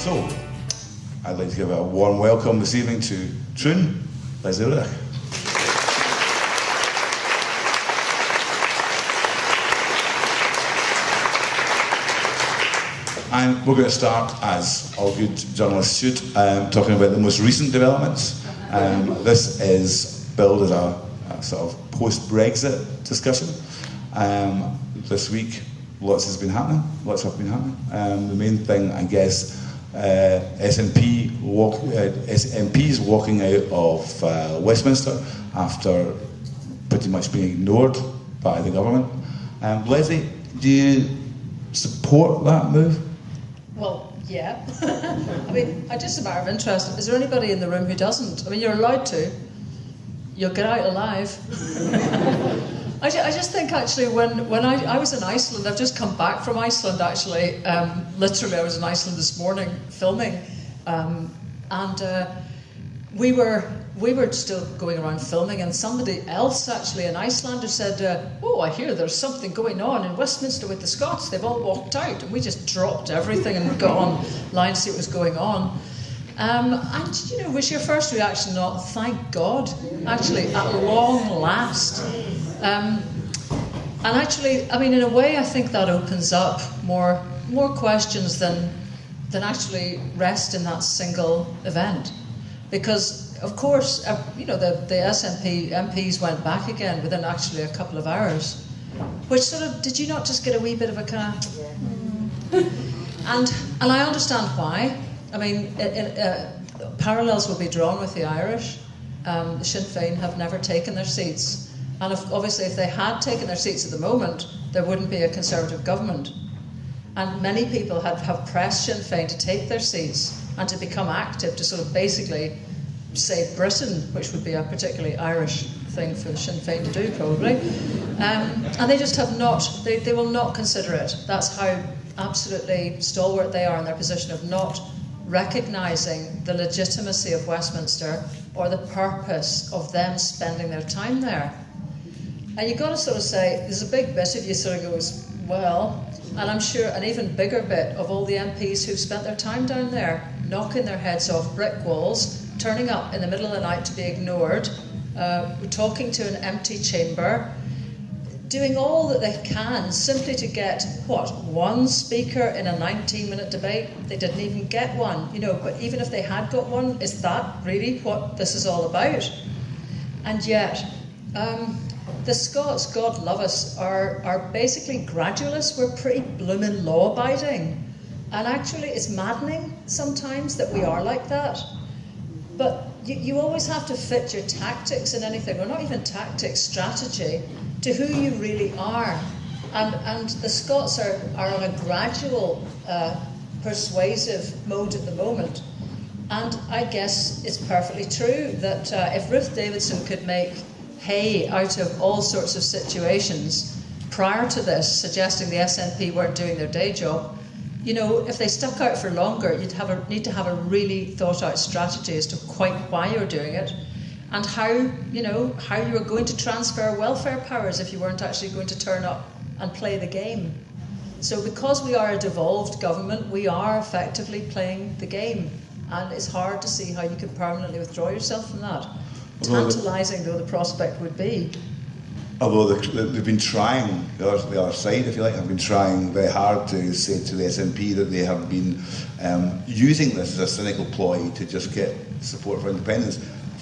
So, I'd like to give a warm welcome this evening to Troon, Lesley Riddoch. And we're going to start, as all good journalists should, talking about the most recent developments. This is billed as a sort of post-Brexit discussion. This week, lots have been happening. The main thing, I guess, MPs walking out of Westminster after pretty much being ignored by the government. Lesley, do you support that move? Well, yeah. I mean, just a matter of interest, is there anybody in the room who doesn't? I mean, you're allowed to. You'll get out alive. I just think, actually, when I was in Iceland, I've just come back from Iceland, actually. Literally, I was in Iceland this morning filming. We were still going around filming, and somebody else, actually, an Icelander, said, oh, I hear there's something going on in Westminster with the Scots. They've all walked out. And we just dropped everything and got online to see what was going on. And, was your first reaction not, thank God, actually, at long last? And actually, I mean, in a way, I think that opens up more questions than actually rest in that single event. Because, of course, the SNP MPs went back again within actually a couple of hours. Which sort of, did you not just get a wee bit of a kind of... And I understand why. I mean, parallels will be drawn with the Irish. The Sinn Féin have never taken their seats. And obviously, if they had taken their seats at the moment, there wouldn't be a Conservative government. And many people have pressed Sinn Féin to take their seats and to become active, to sort of basically save Britain, which would be a particularly Irish thing for Sinn Féin to do, probably. And they just have not, they will not consider it. That's how absolutely stalwart they are in their position of not recognising the legitimacy of Westminster or the purpose of them spending their time there. And you've got to sort of say, there's a big bit of you sort of goes, well, and I'm sure an even bigger bit of all the MPs who've spent their time down there, knocking their heads off brick walls, turning up in the middle of the night to be ignored, talking to an empty chamber, doing all that they can simply to get, one speaker in a 19-minute debate? They didn't even get one, but even if they had got one, is that really what this is all about? And yet, the Scots, God love us, are basically gradualists. We're pretty blooming law-abiding. And actually, it's maddening sometimes that we are like that. But you always have to fit your tactics in anything, or not even tactics, strategy, to who you really are. And the Scots are on a gradual, persuasive mode at the moment. And I guess it's perfectly true that if Ruth Davidson could make hay out of all sorts of situations prior to this, suggesting the SNP weren't doing their day job, if they stuck out for longer, you'd need to have a really thought-out strategy as to quite why you're doing it, and how you were going to transfer welfare powers if you weren't actually going to turn up and play the game. So because we are a devolved government, we are effectively playing the game, and it's hard to see how you could permanently withdraw yourself from that. Tantalising though the prospect would be. Although they've been trying, the other side, if you like, have been trying very hard to say to the SNP that they have been using this as a cynical ploy to just get support for independence.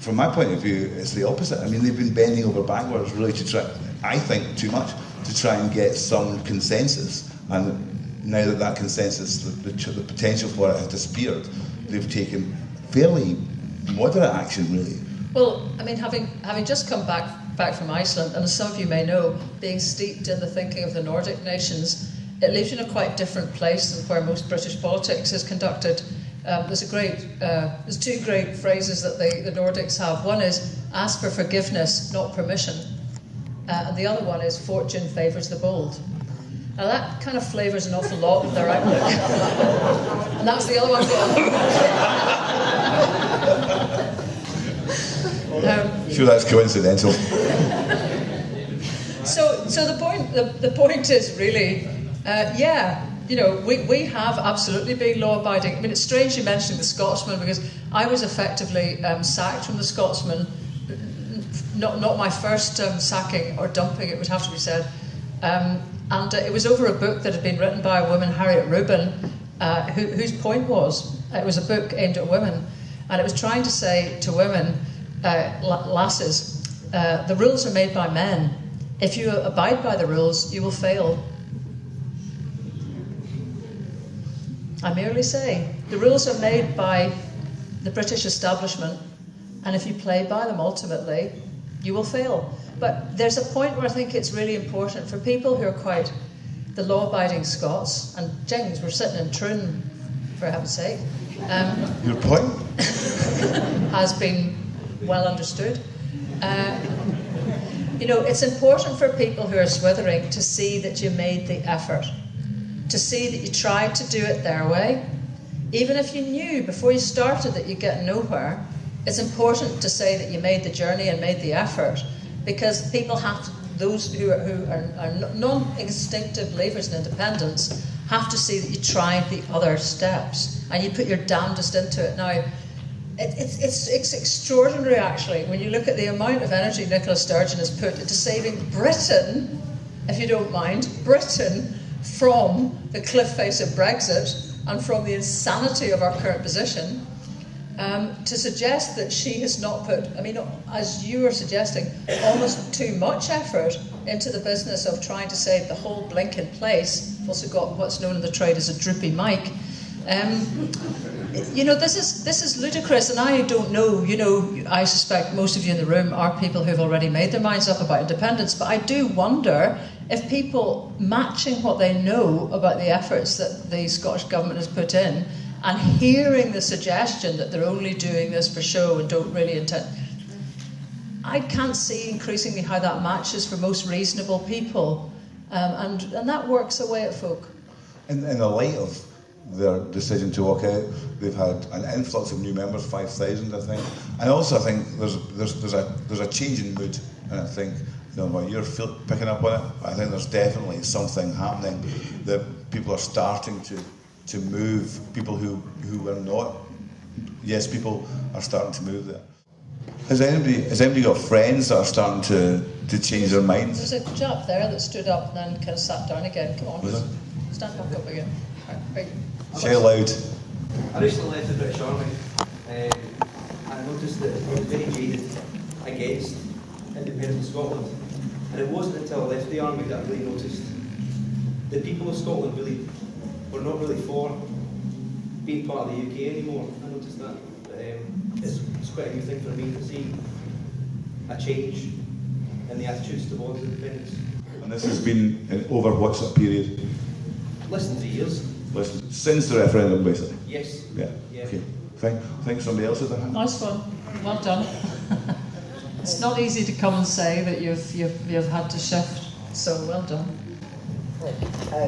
From my point of view, it's the opposite. I mean, they've been bending over backwards really to try, I think too much, to try and get some consensus. And now that consensus, the potential for it has disappeared, they've taken fairly moderate action, really. Well, I mean, having just come back from Iceland, and as some of you may know, being steeped in the thinking of the Nordic nations, it leaves you in a quite different place than where most British politics is conducted. There's two great phrases that the Nordics have. One is, ask for forgiveness, not permission. And the other one is, fortune favours the bold. Now that kind of flavours an awful lot of their outlook. And that's the other one. Sure, that's coincidental. So the point is really, we have absolutely been law-abiding. I mean, it's strange you mentioning the Scotsman, because I was effectively sacked from the Scotsman. Not my first sacking or dumping, it would have to be said. And it was over a book that had been written by a woman, Harriet Rubin, whose point was, it was a book aimed at women, and it was trying to say to women, lasses, the rules are made by men. If you abide by the rules, you will fail. I merely say, the rules are made by the British establishment, and if you play by them ultimately, you will fail. But there's a point where I think it's really important for people who are quite the law-abiding Scots, and Jings, we're sitting in Troon, for heaven's sake. Your point? Has been well understood. It's important for people who are swithering to see that you made the effort, to see that you tried to do it their way. Even if you knew before you started that you'd get nowhere, it's important to say that you made the journey and made the effort, because people have to, those who are non-instinctive believers in independence have to see that you tried the other steps and you put your damnedest into it. Now, it's extraordinary, actually, when you look at the amount of energy Nicola Sturgeon has put into saving Britain, if you don't mind, Britain from the cliff face of Brexit and from the insanity of our current position. To suggest that she has not put, as you were suggesting, almost too much effort into the business of trying to save the whole blinking place. We've also got what's known in the trade as a droopy mic. This is ludicrous, and I don't know, I suspect most of you in the room are people who've already made their minds up about independence, but I do wonder if people matching what they know about the efforts that the Scottish Government has put in and hearing the suggestion that they're only doing this for show and don't really intend... I can't see increasingly how that matches for most reasonable people. And that works away at folk. In the light of their decision to walk out, they've had an influx of new members, 5,000, I think. And also, I think there's a change in mood, and I think, while you're picking up on it, I think there's definitely something happening that people are starting to move. People who are not, yes, people are starting to move there. Has anybody got friends that are starting to change their minds? There's a chap there that stood up and then kind of sat down again. Come on, stand back up again. Right. Say loud. I recently left the British Army, and I noticed that I was very jaded against independence of Scotland. And it wasn't until I left the army that I really noticed that people of Scotland really were not really for being part of the UK anymore. I noticed that. It's quite a new thing for me to see a change in the attitudes towards independence. And this has been over what sort of period? Less than 3 years. Since the referendum, basically? Yes. Yeah. Okay. I think somebody else has a hand. Nice one. Well done. It's not easy to come and say that you've had to shift, so well done.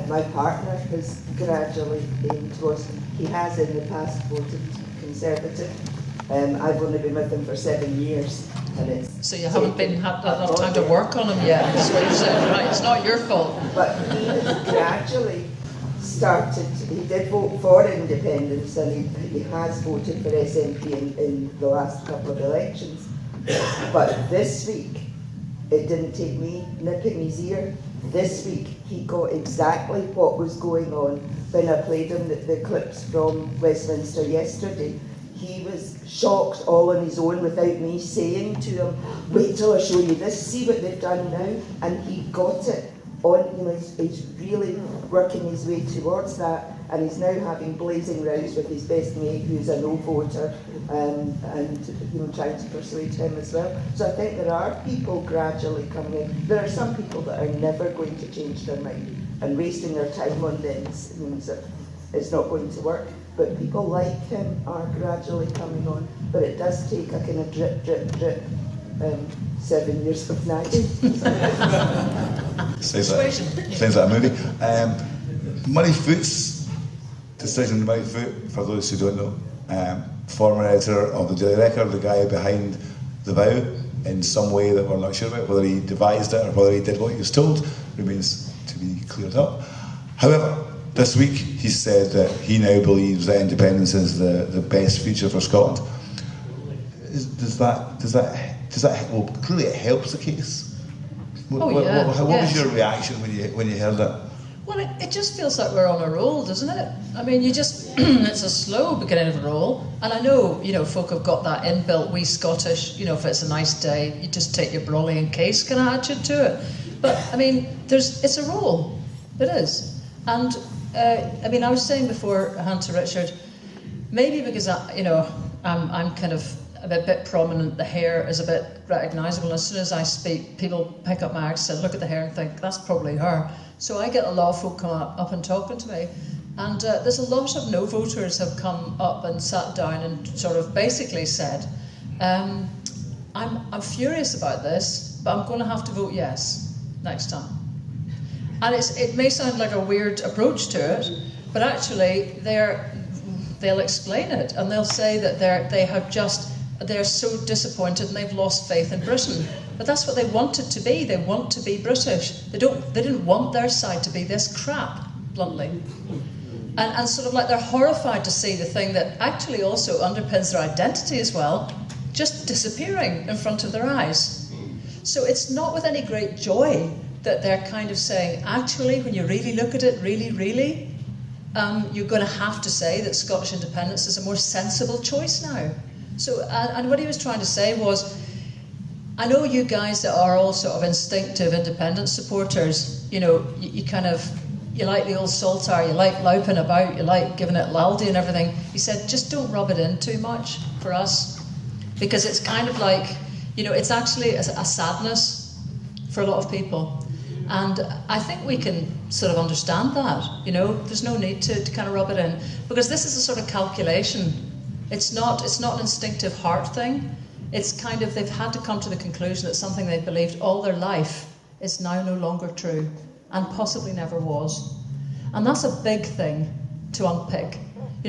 My partner has gradually aimed towards, he has in the past voted Conservative. I've only been with him for 7 years, and it's... So you haven't had enough time to work on him yet, that's what you're saying, right? It's not your fault. But he has gradually started, he did vote for independence, and he has voted for SNP in the last couple of elections. But this week, it didn't take me nipping his ear. This week, he got exactly what was going on when I played him the clips from Westminster yesterday. He was shocked all on his own without me saying to him, wait till I show you this, see what they've done now. And he got it on, he's really working his way towards that. And he's now having blazing rows with his best mate, who's a no voter, and trying to persuade him as well. So I think there are people gradually coming in. There are some people that are never going to change their mind, and wasting their time on this means that it's not going to work. But people like him are gradually coming on. But it does take a kind of drip, 7 years of nagging. Sounds like a movie. Murray Foot's decision, Murray Foot, for those who don't know, former editor of the Daily Record, the guy behind the vow in some way that we're not sure about, whether he devised it or whether he did what he was told, remains to be cleared up. However, this week he said that he now believes that independence is the best future for Scotland. Does that well, clearly it helps the case. What was your reaction when you heard that? Well, it just feels like we're on a roll, doesn't it? I mean, you just, it's a slow beginning of a roll. And I know, folk have got that inbuilt, we Scottish, if it's a nice day, you just take your brolly and case kind of attitude to it. But, I mean, it's a roll. It is. And, I was saying beforehand to Richard, maybe because, I'm kind of a bit prominent, the hair is a bit recognisable. As soon as I speak, people pick up my accent, look at the hair and think, that's probably her. So I get a lot of folk coming up and talking to me. And there's a lot of no voters have come up and sat down and sort of basically said, I'm furious about this, but I'm going to have to vote yes next time. And it may sound like a weird approach to it, but actually they'll explain it and they'll say that they're so disappointed and they've lost faith in Britain. But that's what they want it to be. They want to be British. They didn't want their side to be this crap, bluntly. And sort of like they're horrified to see the thing that actually also underpins their identity as well, just disappearing in front of their eyes. So it's not with any great joy that they're kind of saying, actually, when you really look at it, really, you're going to have to say that Scottish independence is a more sensible choice now. So, and what he was trying to say was, I know you guys that are all sort of instinctive independence supporters, you like the old saltire, you like louping about, you like giving it laldy and everything. He said, just don't rub it in too much for us, because it's kind of like, it's actually a sadness for a lot of people. And I think we can sort of understand that, there's no need to kind of rub it in, because this is a sort of calculation. It's not an instinctive heart thing. It's kind of, they've had to come to the conclusion that something they've believed all their life is now no longer true, and possibly never was. And that's a big thing to unpick.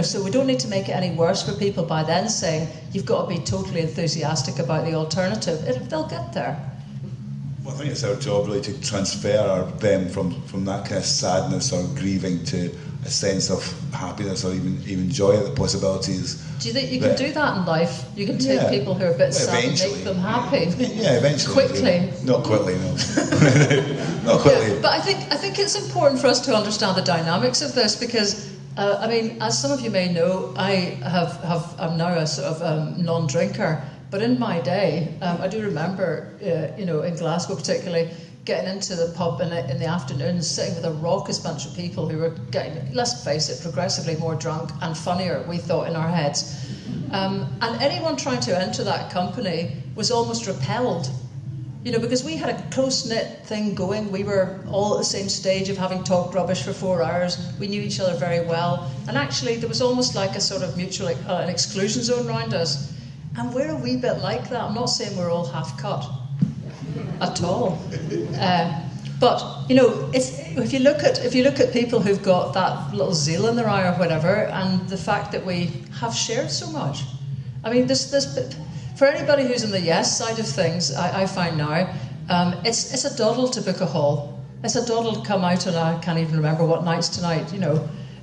So we don't need to make it any worse for people by then saying, you've got to be totally enthusiastic about the alternative. They'll get there. Well, I think it's our job really to transfer them from that kind of sadness or grieving to a sense of happiness or even joy at the possibilities. Do you think you can do that in life? You can take people who are a bit sad and make them happy? Yeah, eventually. Quickly? Not quickly, no. Not quickly. Yeah, but I think it's important for us to understand the dynamics of this, because, as some of you may know, I'm now a sort of non-drinker, but in my day, I do remember, in Glasgow particularly, getting into the pub in the afternoons, sitting with a raucous bunch of people who were getting, let's face it, progressively more drunk and funnier, we thought, in our heads. And anyone trying to enter that company was almost repelled, because we had a close-knit thing going. We were all at the same stage of having talked rubbish for 4 hours. We knew each other very well. And actually, there was almost like a sort of mutual an exclusion zone around us. And we're a wee bit like that. I'm not saying we're all half-cut at all, but if you look at people who've got that little zeal in their eye or whatever, and the fact that we have shared so much, this for anybody who's on the yes side of things, I find now it's a doddle to book a hall. It's a doddle to come out, and I can't even remember what night's tonight.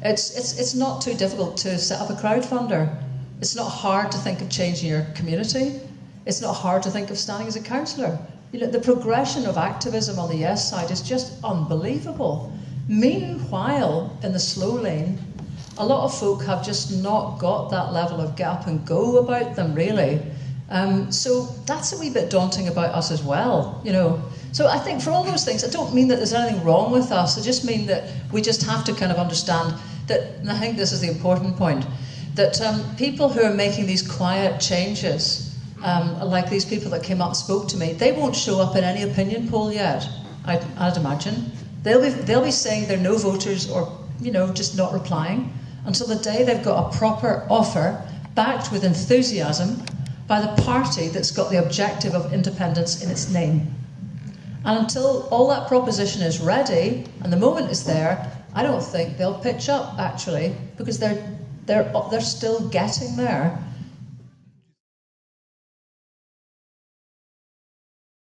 It's not too difficult to set up a crowdfunder. It's not hard to think of changing your community. It's not hard to think of standing as a councillor. The progression of activism on the yes side is just unbelievable. Meanwhile, in the slow lane, a lot of folk have just not got that level of gap and go about them, really. So that's a wee bit daunting about us as well, So I think for all those things, I don't mean that there's anything wrong with us. I just mean that we just have to kind of understand that, and I think this is the important point, that people who are making these quiet changes, like these people that came up and spoke to me, they won't show up in any opinion poll yet, I'd imagine. They'll be saying they're no voters or, just not replying until the day they've got a proper offer backed with enthusiasm by the party that's got the objective of independence in its name. And until all that proposition is ready and the moment is there, I don't think they'll pitch up, actually, because they're still getting there.